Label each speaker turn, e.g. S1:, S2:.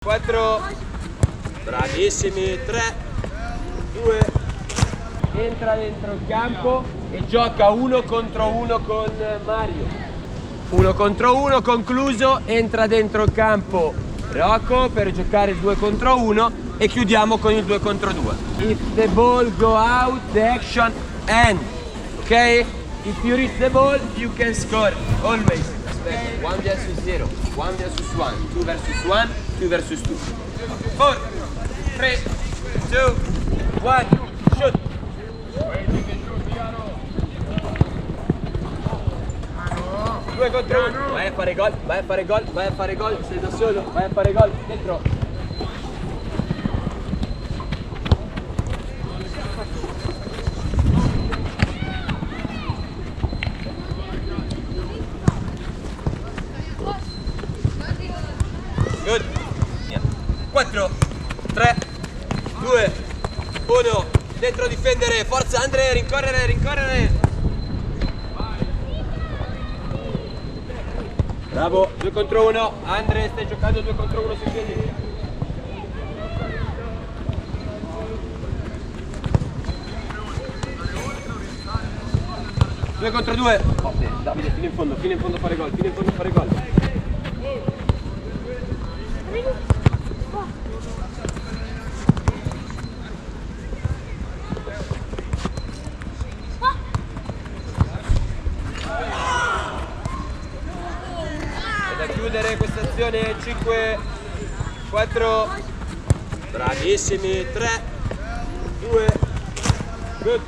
S1: 4, bravissimi, 3, 2, entra dentro il campo e gioca 1 contro 1 con Mario. 1 contro 1 concluso, entra dentro il campo Rocco per giocare 2 contro 1 e chiudiamo con il 2 contro 2. If the ball go out, the action ends. Ok? If you reach the ball, you can score. Always. Aspetta, 1 versus 0, 1 versus 1, 2 versus 1, 2 versus 2. 4, 3, 2, 1, shoot. 2 contro 1. Vai a fare gol, vai a fare gol, vai a fare gol. Sei da solo, vai a fare gol. Dentro. Good. 4, 3, 2, 1. Dentro a difendere. Forza Andre, rincorrere, rincorrere. Bravo, 2 contro 1. Andre, stai giocando 2 contro 1 sui piedi. Due contro 2. Oh, Davide, fino in fondo a fare gol, fino in fondo a fare gol. Da chiudere questa azione. 5, 4, bravissimi, 3, 2, good.